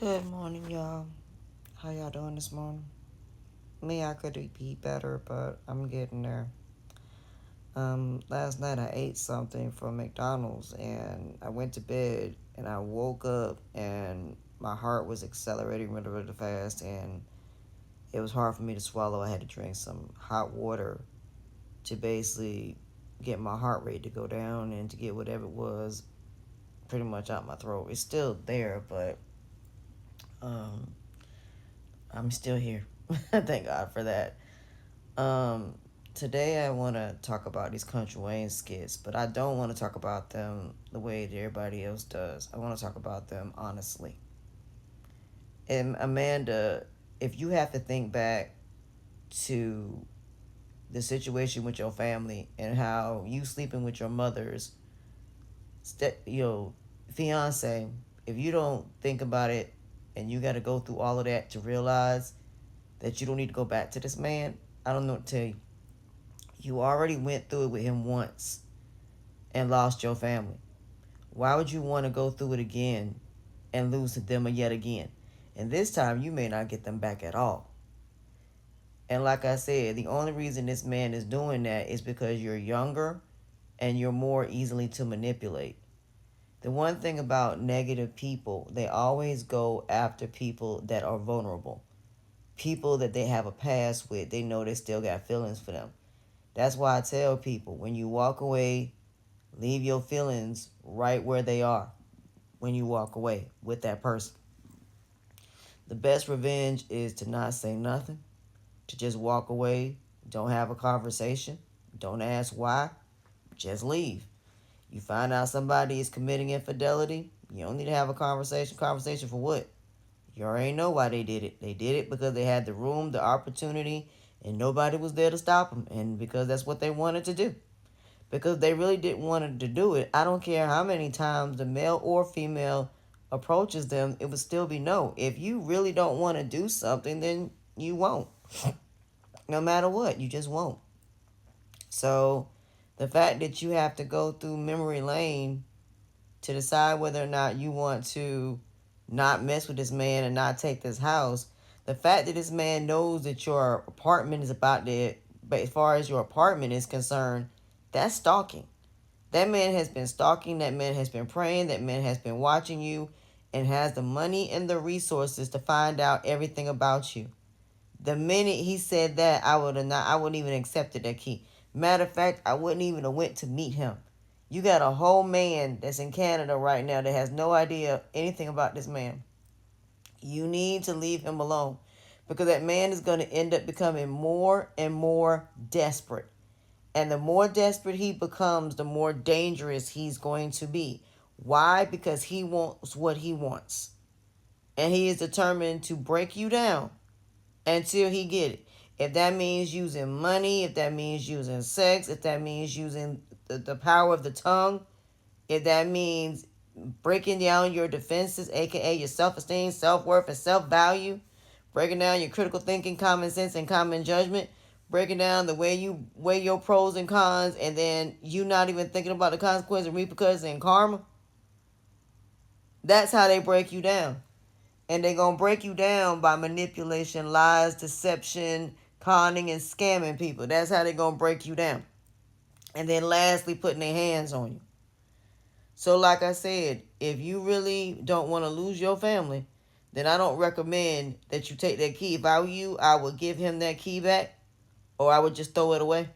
Good morning, y'all. How y'all doing this morning? Me, I could be better, but I'm getting there. Last night I ate something from McDonald's and I went to bed and I woke up and my heart was accelerating really, really fast and it was hard for me to swallow. I had to drink some hot water to basically get my heart rate to go down and to get whatever it was pretty much out my throat. It's still there, but um, I'm still here. Thank God for that. Um, Today I want to talk about these Country Wayne skits, but I don't want to talk about them the way that everybody else does. I want to talk about them honestly. And Amanda, if you have to think back to the situation with your family and how you sleeping with your mother's, you know, fiance, if you don't think about it and you got to go through all of that to realize that you don't need to go back to this man, I don't know what to tell you. You already went through it with him once and lost your family. Why would you want to go through it again and lose to them yet again? And this time you may not get them back at all. And like I said, the only reason this man is doing that is because you're younger and you're more easily to manipulate. The one thing about negative people, they always go after people that are vulnerable. People that they have a past with, they know they still got feelings for them. That's why I tell people when you walk away, leave your feelings right where they are when you walk away with that person. The best revenge is to not say nothing, to just walk away, don't have a conversation, don't ask why, just leave. You find out somebody is committing infidelity, you don't need to have a conversation. Conversation for what? You already know why they did it. They did it because they had the room, the opportunity, and nobody was there to stop them. And because that's what they wanted to do. Because they really didn't want to do it. I don't care how many times the male or female approaches them, it would still be no. If you really don't want to do something, then you won't. No matter what, you just won't. So the fact that you have to go through memory lane to decide whether or not you want to not mess with this man and not take this house, the fact that this man knows that your apartment is about to, but as far as your apartment is concerned, that's stalking. That man has been stalking, that man has been praying, that man has been watching you and has the money and the resources to find out everything about you. The minute he said that, I wouldn't even accepted that key. Matter of fact, I wouldn't even have went to meet him. You got a whole man that's in Canada right now that has no idea anything about this man. You need to leave him alone because that man is going to end up becoming more and more desperate. And the more desperate he becomes, the more dangerous he's going to be. Why? Because he wants what he wants. And he is determined to break you down until he get it. If that means using money, if that means using sex, if that means using the power of the tongue, if that means breaking down your defenses, aka your self-esteem, self-worth, and self-value, breaking down your critical thinking, common sense, and common judgment, breaking down the way you weigh your pros and cons, and then you not even thinking about the consequences and repercussions and karma. That's how they break you down. And they're going to break you down by manipulation, lies, deception, conning, and scamming people. That's how they're going to break you down. And then lastly, putting their hands on you. So like I said, if you really don't want to lose your family, then I don't recommend that you take that key. If I were you, I would give him that key back, or I would just throw it away.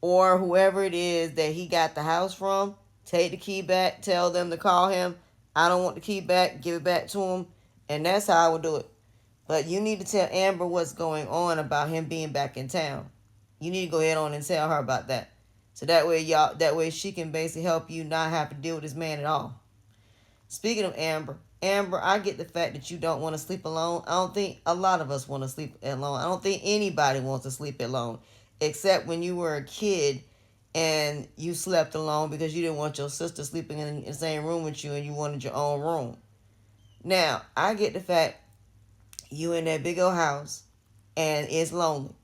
Or whoever it is that he got the house from, take the key back, tell them to call him. I don't want the key back, give it back to him. And that's how I would do it. But you need to tell Amber what's going on about him being back in town. You need to go ahead on and tell her about that. So that way she can basically help you not have to deal with this man at all. Speaking of Amber, I get the fact that you don't want to sleep alone. I don't think a lot of us want to sleep alone. I don't think anybody wants to sleep alone, except when you were a kid and you slept alone because you didn't want your sister sleeping in the same room with you and you wanted your own room. Now, I get the fact you in that big old house and it's lonely.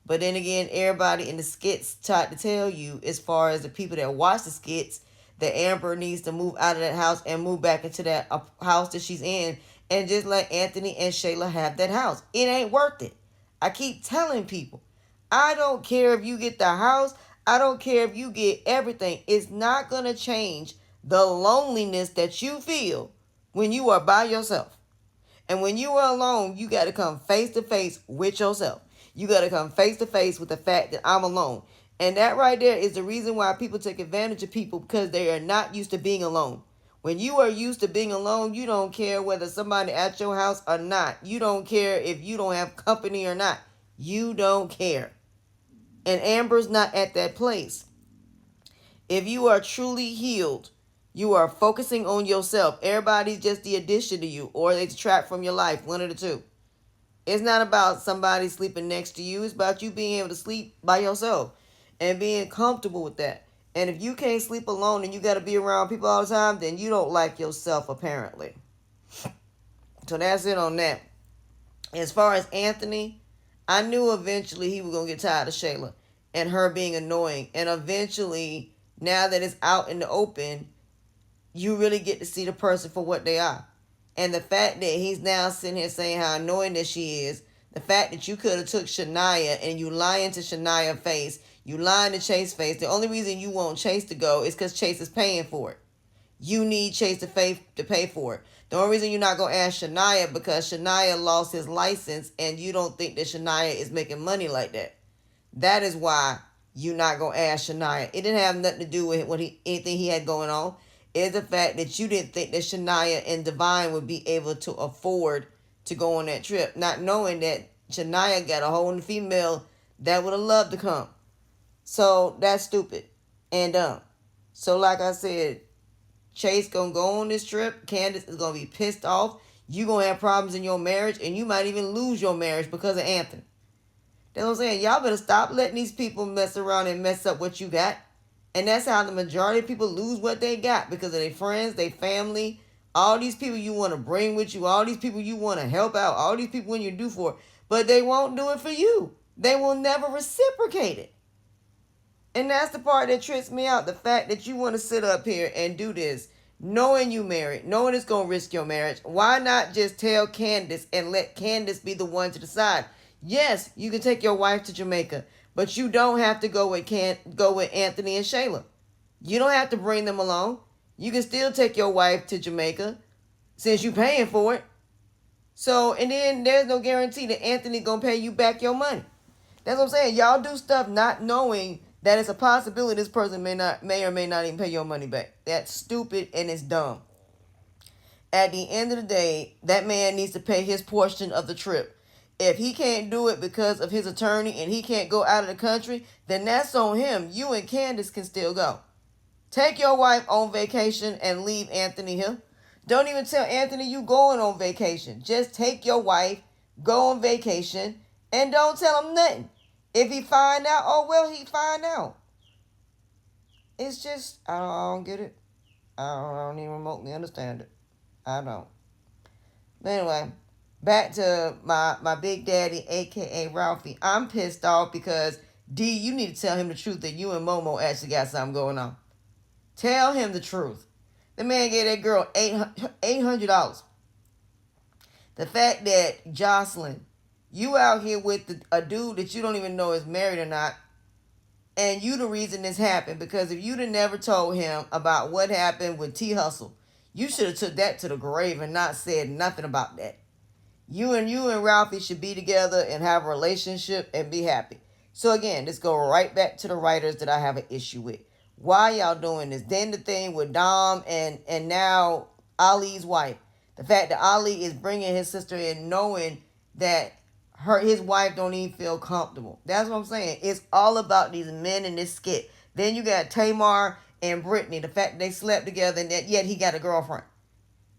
But then again, everybody in the skits tried to tell you, as far as the people that watch the skits, that Amber needs to move out of that house and move back into that house that she's in and just let Anthony and Shayla have that house. It ain't worth it. I keep telling people, I don't care if you get the house. I don't care if you get everything. It's not going to change the loneliness that you feel when you are by yourself. And when you are alone, you got to come face to face with yourself. You got to come face to face with the fact that I'm alone. And that right there is the reason why people take advantage of people, because they are not used to being alone. When you are used to being alone, you don't care whether somebody at your house or not. You don't care if you don't have company or not. You don't care. And Amber's not at that place. If you are truly healed, you are focusing on yourself. Everybody's just the addition to you, or they detract from your life. One of the two. It's not about somebody sleeping next to you. It's about you being able to sleep by yourself and being comfortable with that. And if you can't sleep alone and you got to be around people all the time, then you don't like yourself, apparently. So that's it on that. As far as Anthony, I knew eventually he was going to get tired of Shayla and her being annoying. And eventually, now that it's out in the open, you really get to see the person for what they are. And the fact that he's now sitting here saying how annoying that she is, the fact that you could have took Shania and you lying to Shania face, you lying to Chase face. The only reason you want Chase to go is because Chase is paying for it. You need Chase to pay for it. The only reason you're not going to ask Shania because Shania lost his license and you don't think that Shania is making money like that. That is why you're not going to ask Shania. It didn't have nothing to do with anything he had going on. It's the fact that you didn't think that Shania and Divine would be able to afford to go on that trip, not knowing that Shania got a whole female that would have loved to come. So that's stupid and dumb. So like I said, Chase gonna go on this trip. Candace is gonna be pissed off. You gonna have problems in your marriage, and you might even lose your marriage because of Anthony. That's what I'm saying. Y'all better stop letting these people mess around and mess up what you got. And that's how the majority of people lose what they got, because of their friends, their family, all these people you want to bring with you, all these people you want to help out, all these people when you do for, but they won't do it for you. They will never reciprocate it. And that's the part that trips me out. The fact that you want to sit up here and do this, knowing you married, knowing it's going to risk your marriage. Why not just tell Candace and let Candace be the one to decide? Yes, you can take your wife to Jamaica, but you don't have to go with Anthony and Shayla. You don't have to bring them along. You can still take your wife to Jamaica since you're paying for it. So, and then there's no guarantee that Anthony going to pay you back your money. That's what I'm saying. Y'all do stuff not knowing that it's a possibility this person may or may not even pay your money back. That's stupid and it's dumb. At the end of the day, that man needs to pay his portion of the trip. If he can't do it because of his attorney and he can't go out of the country, then that's on him. You and Candace can still go. Take your wife on vacation and leave Anthony here. Don't even tell Anthony you going on vacation. Just take your wife, go on vacation, and don't tell him nothing. If he find out, oh well, he find out. It's just, I don't get it. I don't even remotely understand it. I don't. But anyway, back to my big daddy, a.k.a. Ralphie. I'm pissed off because, D, you need to tell him the truth that you and Momo actually got something going on. Tell him the truth. The man gave that girl $800. The fact that Jocelyn, you out here with a dude that you don't even know is married or not, and you the reason this happened, because if you'd have never told him about what happened with T Hustle, you should have took that to the grave and not said nothing about that. You and Ralphie should be together and have a relationship and be happy. So again, let's go right back to the writers that I have an issue with. Why y'all doing this? Then the thing with Dom and now Ali's wife. The fact that Ali is bringing his sister in knowing that his wife don't even feel comfortable. That's what I'm saying. It's all about these men in this skit. Then you got Tamar and Brittany. The fact that they slept together and that yet he got a girlfriend.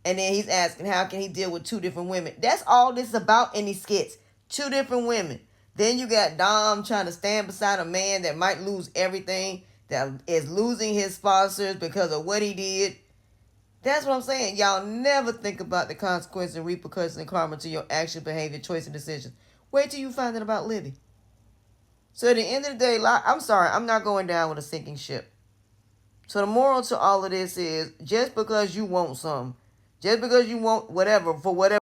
And then he's asking how can he deal with two different women. That's all this is about in these skits. Two different women. Then you got Dom trying to stand beside a man that might lose everything, that is losing his sponsors because of what he did. That's what I'm saying. Y'all never think about the consequences and repercussions and karma to your action, behavior, choice, and decisions. Wait till you find out about Libby. So at the end of the day, I'm sorry, I'm not going down with a sinking ship. So the moral to all of this is, just because you want something, just because you want whatever, for whatever